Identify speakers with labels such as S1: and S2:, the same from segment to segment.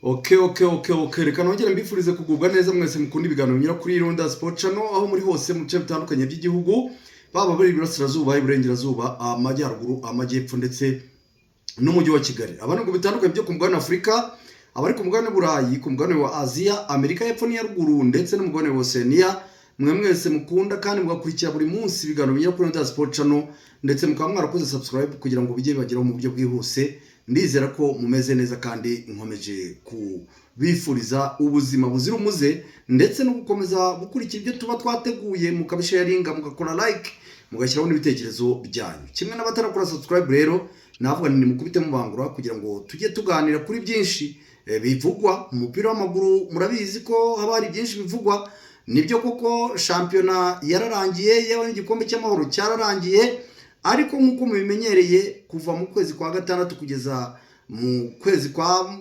S1: Okay. Reka nongere mbifurize kugubwa neza mwese mukunda ibiganiro binyura kuri Ronda Sport Channel aho muri hose mu bice bitandukanye by'igihugu, baba bari iburasirazuba, iburengerazuba, amajyaruguru, amajyepfo ndetse n'umujyi wa Kigali. Abantu bitandukanye byo ku mugabane wa Afurika, abari ku mugabane Burayi, ku mugabane wa Aziya, Amerika y'Epfo n'iya ruguru ndetse n'umugabane wa Oceania, mwe mwese mukunda kandi mugakurikira buri munsi ibiganiro binyura kuri Ronda Sport Channel ndetse mukaba mwarakoze subscribe kugira ngo bijye bibageraho mu buryo bwihuse. Ndizera ko mumeze neza kandi nkomeje kubifuriza ubuzima buzira umuze ndetse no gukomeza gukurikira ibyo tuba twateguye, mukabisharinga, mugakora like, mugashyiraho n'ibitekerezo byanyu. Kimwe n'abatarakora subscribe rero navuga ni mukubite mubangura kugira ngo tujye tuganira kuri byinshi bivugwa mu mupira w'amaguru. Murabizi ko haba hari byinshi bivugwa, nibyo koko shampiyona yararangiye, yewe n'igikombe cy'amahoro cyararangiye, ariko nk'uko mubimenyereye kuva mu kwezi kwa gatandatu kugeza mu kwezi kwa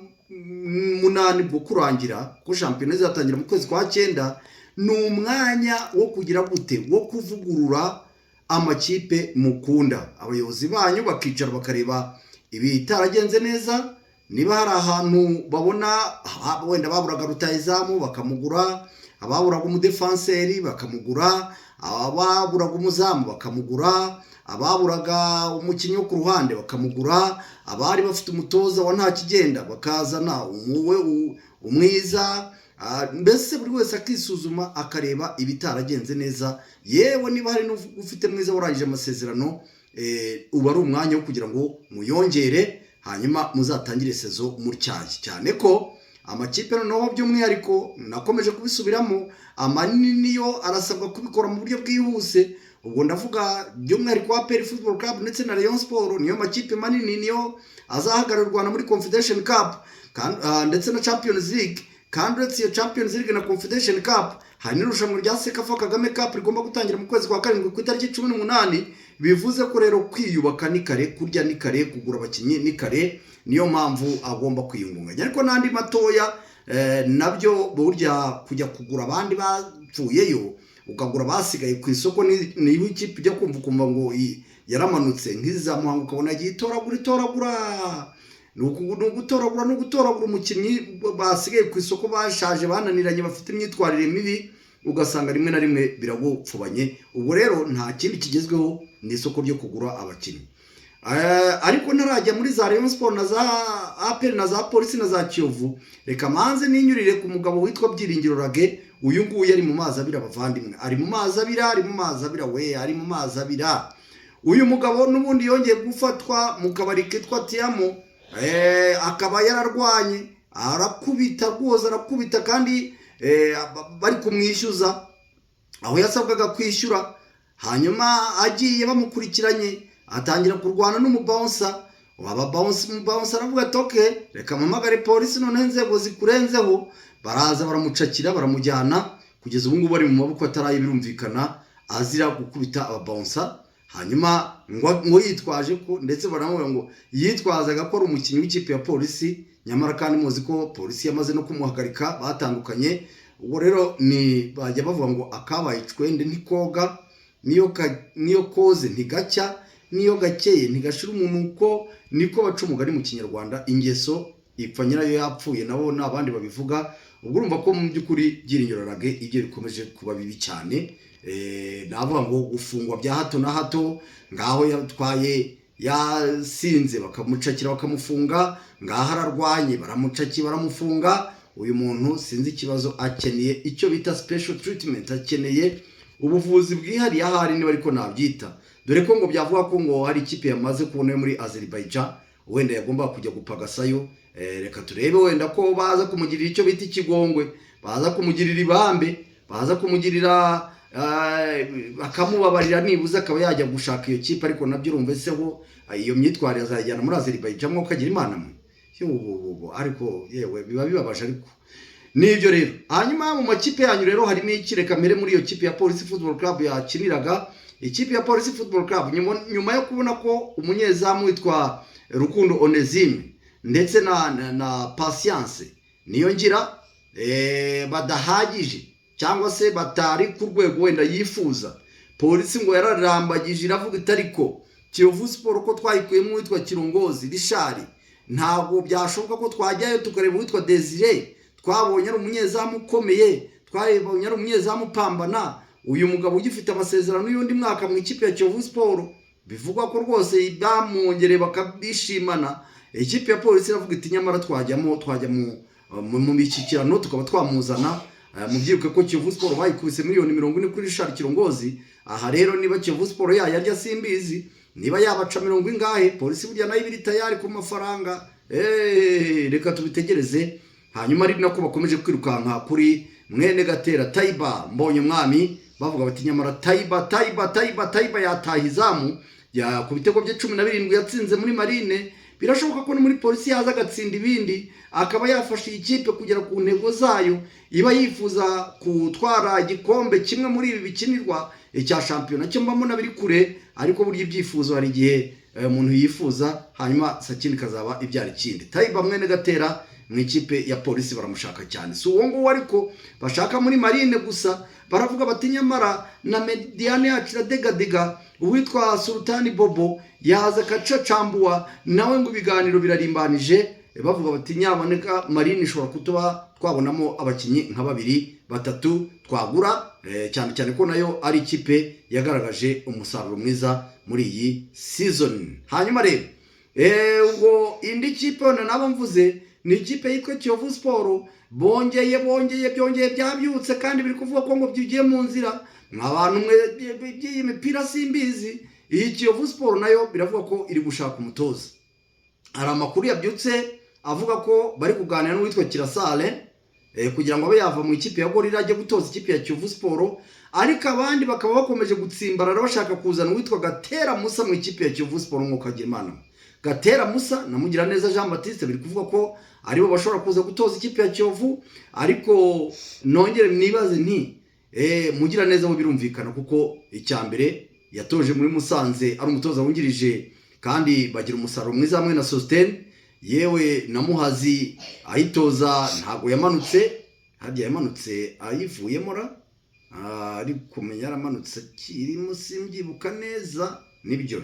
S1: munani bwo kurangira ko shampiyona izatangira mu kwezi kwa 9, ni umwanya wo kugira gute wo kuvugurura amakipe mukunda. Abayobozi banyu bakicara bakareba ibitaragenze neza, niba hari ahantu babona wenda baburaga rutayizamu bakamugura, ababuraga umudefanseri bakamugura, ababuraga umuzamu bakamugura, ababuraga umukinnyi wo ku ruhande bakamugura, abari bafite umutoza wa nta kigenda bakazana umwiza. Mbese buri wese akisuzuma akareba ibitaragenze neza, yewe niba hari n'ufite mwiza warangije amasezerano, uba ari umwanya wo kugira ngo muyongere hanyuma muzatangire sezo mutyaye. Cyane ko amakipe noneho by'umwihariko nakomeje kubisubiramo, amanini yo arasabwa kubikora mu buryo bwihuse. Ubwo ndavuga by'umwihariko wa APR Football Club ndetse na Rayon Sport, niyo makipe manini niyo azahagararwa na muri Confederation Cup ndetse na Champions League. Kandi uretse iyo Champions League na Confederation Cup, hari n'irushanwa rya Sekafa Kagame Cup rigomba gutangira mu kwezi kwa 7 ku itariki 18. Bivuze ko rero kwiyubaka ni kare, kurya ni kare, kugura abakinnyi ni kare, niyo mpamvu agomba kwiyungunganya. Ariko n'andi matoya nabyo burya kujya kugura abandi bapfuyeyo ukagura basigaye ku isoko, ni ikipe ijya kumva ngo yaramanutse nk'iza Muhanga ukabona agiye itoragura no gutoragura umukinnyi basigaye ku isoko, bashaje, bananiranye, bafite imyitwarire mibi, ugasanga rimwe na rimwe biragupfubanye. Ubwo rero nta kindi kigezweho ni isoko ryo kugura abakinnyi. Ariko ntarajya muri za Rayon Sport na za APR na za Polisi na za Kiyovu, reka manze ninyurire ku mugabo witwa Byiringiro Rage. Uyu nguyu ari mu mazi abira, bavandimwe, ari mu mazi abira. Uyu mugabo n'ubundi yongeye gufatwa mu kabari kitwa Tiamo, akaba yararwanye, arakubita kandi bari kumwishyuza aho yasabwaga kwishyura. Hanyuma agiye bamukurikiranye atangira kurwana n'umubouncer. Umubouncer aravuga ati okay, reka mpamagare polisi, none inzego zikurenzeho. Baraza baramucakira, baramujyana, kugeza ubu ngubu bari mu maboko ataraye birumvikana, azira gukubita ababouncer. Hanyuma ngo yitwaje ko, ndetse baramubwira ngo yitwazaga ko ari umukinnyi w'ikipe ya polisi, nyamara kandi muzi ko polisi yamaze no kumuhagarika, batandukanye. Ubwo rero ni bajya bavuga ngo akabaye icwende ntikoga, niyo koze ntigacya, niyo gakeye ntigashira umuntu, uko niko baca umugani mu Kinyarwanda. Ingeso ipfa nyirayo yapfuye, nabo n'abandi babivuga. Ubwo urumva ko mu by'ukuri Byiringiro Rage ibyo bikomeje kuba bibi cyane. Navuga ngo gufungwa bya hato na hato, ngaho yatwaye yasinze bakamucakira bakamufunga, ngaho ararwanye baramucaki baramufunga. Uyu muntu sinzi ikibazo akeneye, icyo bita special treatment, akeneye ubuvuzi bwihariye ahari, niba ariko nabyita. Dore ko ngo byavuga ko ngo hari ikipe yamaze kubona muri Azerbaijan, wenda yagomba kujya gupagasayo. Reka turebe wenda ko baza kumugirira icyo bita ikigongwe, baza kumugirira ibambe, baza kumugirira akamubabarira, nibuze akaba yajya gushaka iyo kipe. Ariko nabyo urumva seho iyo myitwarire azajyana muri Azerbaijan mwo kagira imana mwe. Ariko yewe biba bibabaje, ariko nibyo rero. Hanyuma mu makipe yanyu rero harimo iki? Reka mere muri iyo kipe ya Police Football Club yakiniraga. Ikipe ya Police Football Club nyuma yo kubona ko umunyezamu witwa Rukundo Onesime ndetse na Patience niyo ngira badahagije cyangwa se batari ku rwego wenda yifuza, polisi ngo yararambagije iravuga itariko Kiyovu Sport ko twayikuyemo witwa Kirongozi Rishari ntabwo byashoboka ko twajyayo tukareba uwitwa Desire, twabonye ari umunyezamu ukomeye, twabonye ari umunyezamu upambana, uyu mugabo ugifite amasezerano y'undi mwaka mu ikipe ya Kiyovu Sport, bivugwa ko rwose bamwongereye bakabishimana. Ikipe ya polisi iravuga iti nyamara twajya mu mishyikirano tukaba twamuzana. Mubyibuke ko Kiyovu Sport bayikubise miliyoni 40 kuri Richard Kirongozi. Aha rero niba Kiyovu Sport yarya simbizi, niba yabaca 40 ingahe, polisi burya nayo ibiri tayari ku mafaranga. Reka tubitegereze. Hanyuma ari nako bakomeje kwirukanka kuri mwene Gatera Taiba Mbonye Mwami, bavuga bati nyamara Taiba yatahizamu ya ku bitego bye 17 yatsinze muri Marine. Birashoboka ko no muri polisi yaza gatsinda ibindi, akaba yafashe ikipe kugera ku ntego zayo, iba yifuza kutwara igikombe kimwe muri ibi bikinirwa icya shampiyona cyo mbamo nabiri kure, ariko burya ibyifuzo hari igihe umuntu yifuza hanyuma sakindi kazaba ibyari kindi. Taiba mwene Gatera mu ikipe ya polisi baramushaka cyane. Si uwo ngo ariko bashaka muri Marine gusa, baravuga bati nyamara na Mediane yacu iradegadega, uwitwa Sultani Bobo yaza kacacambua nawe ngo ibiganiro birarimbanije. Bavuga bati nyaboneka Marine ishobora kutuba twabonamo abakinyi nka 2-3 twagura, cyane cyane ko nayo ari ikipe yagaragaje umusaruro mwiza muri iyi season. Hanyuma rero ubwo indi kipe nabo mvuze ni ikipe yitwa Kiyovu Sport, byongeye byabyutse kandi biri kuvuga ko ngo byugiye mu nzira. Nk'abantu mwe by'imipira simbizi, iyi Kiyovu Sport nayo biravuga ko iri gushaka umutoza. Hari amakuru yabyutse avuga ko bari kuganira n'uwitwa Kirasale kugira ngo abe yava mu ikipe ya Gorilla ajye gutoza ikipe ya Kiyovu Sport, ariko abandi bakaba bakomeje gutsimbarara bashaka kuzana uwitwa Gatera Musa mu ikipe ya Kiyovu Sport. Nk'uko Imana Gatera Musa na Mugiraneza Jean Baptiste biri kuvuga ko aribo bashobora kuza gutoza ikipe ya Kiyovu, ariko nongere nibaze nti Mugiraneza bo birumvikana kuko icyambere yatoje muri Musanze ari umutoza wungirije kandi bagira umusaruro mwiza hamwe na Sosten. Yewe na Muhazi ayitoza ntago yamanutse, hadi yamanutse ayivuyemo ra ari kumenya yaramanutse kirimo simbyibuka neza. Nibyo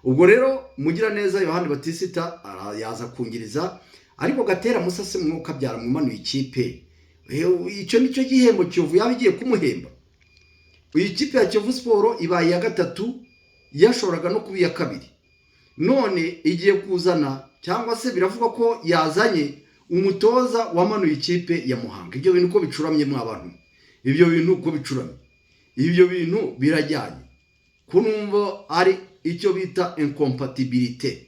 S1: ubwo rero Mugiraneza Yohani Batisita yaza kungiriza, ariko Gatera Musa se mwuka byara mumanuye ikipe. Icyo nicyo gihembo Kiyovu yabigiye kumuhemba. Iyi kipe ya Kiyovu Sport ibaye ya gatatu, yashoboraga no kuba iya kabiri, none igiye kuzana cyangwa se biravuga ko yazanye umutoza wamanuye ikipe ya Muhanga. Ibyo bintu ko bicuramye mw'abantu, ibyo bintu ko bicuramye, ibyo bintu birajyanye kunumva ari icyo bita incompatibilité.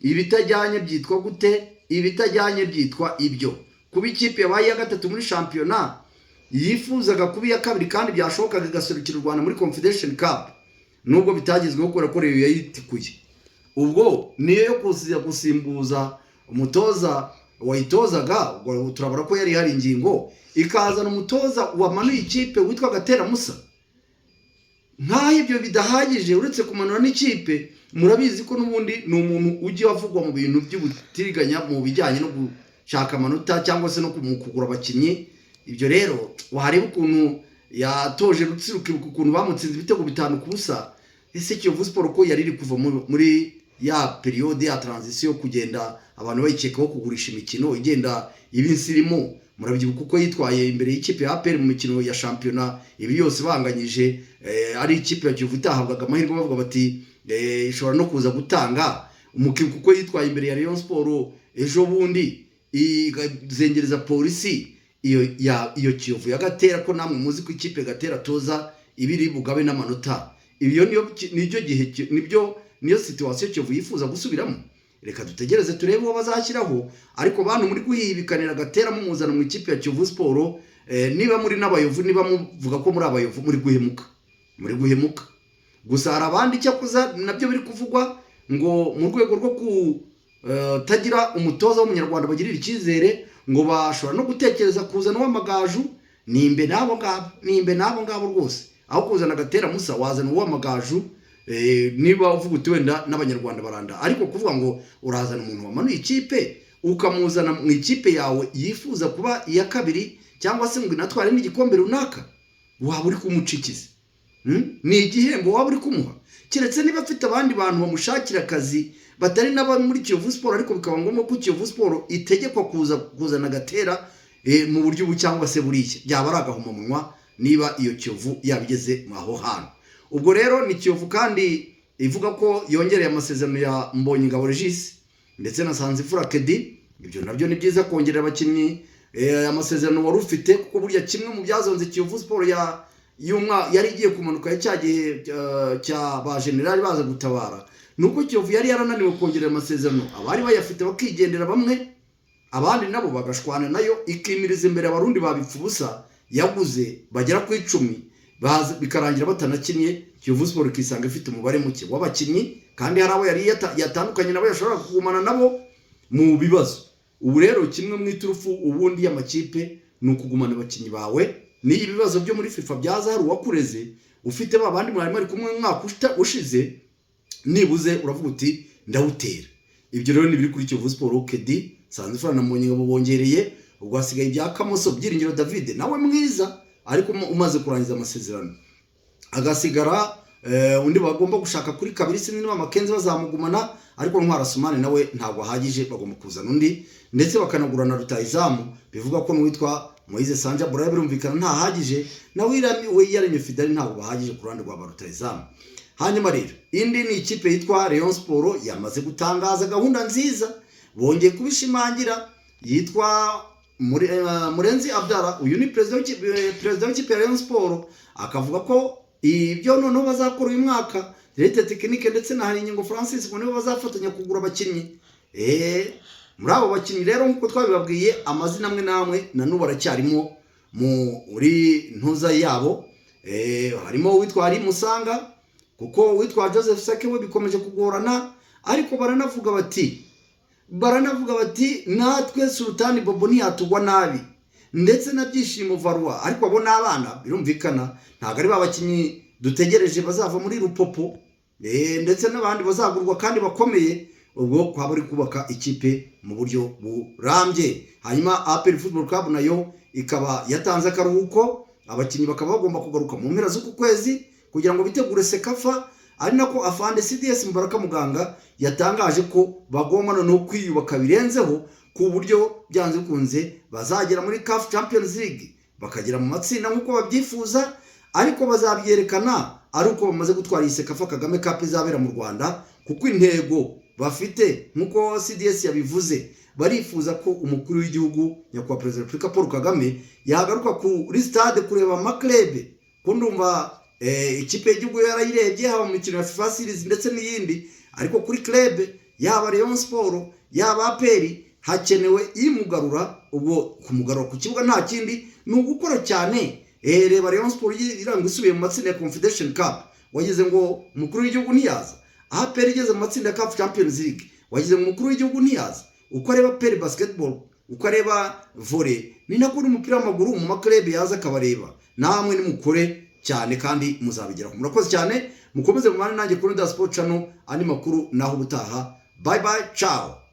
S1: Ibitajyanye byitwa gute? Ibitajyanye byitwa ibyo. Kuba ikipe yabaye ya gatatu muri shampiyona yifuzaga kuba iya kabiri kandi byashobokaga igaserukira u Rwanda muri Confederation Cup, nubwo bitagezweho kubera ko Reyo yayitikuye. Ubwo niyo yo kuziya gusimbuza umutoza wayitozaga, turabara ko yari hari ingingo ikazana umutoza wamanuye ikipe witwa Gatera Musa. Nkaho ibyo bidahagije uretse kumanura n'ikipe, murabizi ko n'ubundi ni umuntu ujye wavugwa mu bintu by'ubutiriganya mu bijyanye no gushaka amanota cyangwa se no kugura abakinnyi. Ibyo rero wareba ukuntu yatoje Rutsiro, ukibuka ukuntu bamutsinze ibitego 5-0. Ese Kiyovu Sport ko yari iri kuva muri ya periode ya transition kugenda abantu bayikekaho kugurisha imikino igenda ibinsirimo. Murabyibuka uko yitwaye imbere y'ikipe ya APR mu mikino ya shampiyona, ibi yose banganyije, ari ikipe ya Kiyovu itahabwaga amahirwe bavuga bati ishobora no kuza gutanga. Umukibuka uko yitwaye imbere ya Rayon Sport ejo bundi izengereza polisi. Iyo Kiyovu ya Gatera ko namwe muzi ko ikipe Gatera toza ibiri bugabe n'amanota. Ibyo niyo gihe niyo situation Kiyovu yifuza gusubiramo. Reka dutegereze turebe uwo bazashyiraho, ariko bantu muri guhibikanira Gatera mumuzana mu ikipe ya Kiyovu Sport, niba muri n'abayovu, niba muvuga ko muri abayovu muri guhemuka. Gusa hari abandi cyakuza nabyo biri kuvugwa ngo mu rwego rwo kutagira umutoza w'umunyarwanda bagirira icyizere, ngo bashobora no gutekereza kuzana uw'amagaju. Nimbe nabo ngabo rwose, aho kuzana Gatera Musa wazana uw'amagaju. Niba uvuga uti wenda n'abanyarwanda baranda, ariko kuvuga ngo urazana umuntu wamanuye ikipe ukamuzana mu ikipe yawe yifuza kuba iya kabiri cyangwa se ngo inatware n'igikombe runaka, waba uri kumucikiza. Ni igihembo waba uri kumuha, keretse niba afite abandi bantu bamushakira akazi batari n'aba muri Kiyovu Sport, ariko bikaba ngombwa ko Kiyovu Sport itegekwa kuzana Gatera mu buryo ubu cyangwa se buriya, byaba ari agahomamunwa niba iyo Kiyovu yabigeze aho hantu. Ubwo rero ni Kiyovu kandi ivuga ko yongereye amasezerano ya Mbonyingabo Regis ndetse na Sanzifura Kedi. Ibyo nabyo ni byiza kongerera abakinnyi amasezerano wari ufite, kuko burya kimwe mu byazonze Kiyovu Sport yari igiye kumanuka cyagiye cya ba generali baza gutabara, nuko Kiyovu yari yarananiwe kongerera amasezerano, abari bayafite bakigendera bamwe, abandi nabo bagashwana nayo, ikimiriza imbere abarundi babipfa ubusa yaguze bagera ku 10 bikarangira batanakinnye. Kiyovu Sport ikisanga ifite umubare muke w'abakinnyi, kandi hari abo yari yatandukanye nabo yashobora kugumana nabo mu bibazo. Ubu rero kimwe mu iturufu ubundi y'amakipe ni ukugumana abakinnyi bawe, ni ibibazo byo muri FIFA byaza hari uwakureze ufite babandi mwari kumwe mwaka ushize, nibuze uravuga uti ndawutera. Ibyo rero ni biri kuri Kiyovu Sport. Kedi, Sanzifura na Mbonyingabo bongereye, ubwo hasigaye ibya Kamoso, Byiringiro David nawe mwiza ariko umaze kurangiza amasezerano, agasigara undi bagomba gushaka kuri kabiri sinini Makenzi bazamugumana, ariko Ntwara Sumani nawe ntabwo ahagije, bagomba kuzana undi, ndetse bakanagurana rutayizamu. Bivuga ko n'uwitwa Moise Sanja Bora birumvikana ntahagije, nawe yaremye Fidel ntabwo bahagije ku ruhande rwa rutayizamu. Hanyuma rero indi ni ikipe yitwa Rayon Sport yamaze gutangaza gahunda nziza, bongeye kubishimangira, yitwa Murenzi Abdara. Uyu ni perezida w'ikipe ya Rayon Sport, akavuga ko ibyo noneho bazakora uyu mwaka Leta Tekinike ndetse na Haringingo Francis ngo nibo bazafatanya kugura abakinnyi. Muri abo bakinnyi rero nkuko twabibabwiye, amazina amwe namwe na n'ubu aracyarimo muri ntuza yabo. Harimo uwitwa Ari Musanga, kuko uwitwa Joseph Sake we bikomeje kugorana, ariko baranavuga bati natwe Sultani Bobo ntiyatugwa nabi, ndetse na Byishimo Varwa, ariko abo n'abana birumvikana ntabwo ari babakinnyi dutegereje bazava muri Rupopo, ndetse n'abandi bazagurwa kandi bakomeye. Ubwo kwaba ari kubaka ikipe mu buryo burambye. Hanyuma APR Football Club nayo ikaba yatanze akaruhuko, abakinnyi bakaba bagomba kugaruka mu mpera z'uku kwezi kugira ngo bitegure Sekafa, ari nako afande CDS Mubaraka Muganga yatangaje ko bagomba no kwiyubaka birenzeho, ku buryo byanze bikunze bazagera muri CAF Champions League bakagera mu matsinda nk'uko babyifuza, ariko bazabyerekana ari uko bamaze gutwara Sekafa Kagame Cup izabera mu Rwanda, kuko intego bafite nk'uko CDS yabivuze, barifuza ko umukuru w'igihugu nyakubahwa Perezida wa Repubulika Paul Kagame yagaruka kuri stade kureba amaklebe, ko ndumva ikipe y'igihugu yarayirebye haba mu mikino ya FIFA Series ndetse n'iyindi, ariko kuri club yaba Rayon Sport yaba APR hakenewe imugarura. Ubwo kumugarura ku kibuga nta kindi ni ugukora cyane. Reba Rayon Sport iranga isubiye mu matsinda ya Confederation Cup, wagize ngo umukuru w'igihugu ntiyaza. APR igeze mu matsinda ya CAF Champions League, wagize ngo umukuru w'igihugu ntiyaza. Uko areba APR basketball, uko areba volley, ni nako n'umupira w'amaguru mu maklebe yaza akabareba. Namwe nimukore cyane kandi muzabigeraho. Murakoze cyane, mukomeze mumane nanjye kuri Rwanda Sport Channel, ani makuru naho ubutaha. Bye bye, ciao.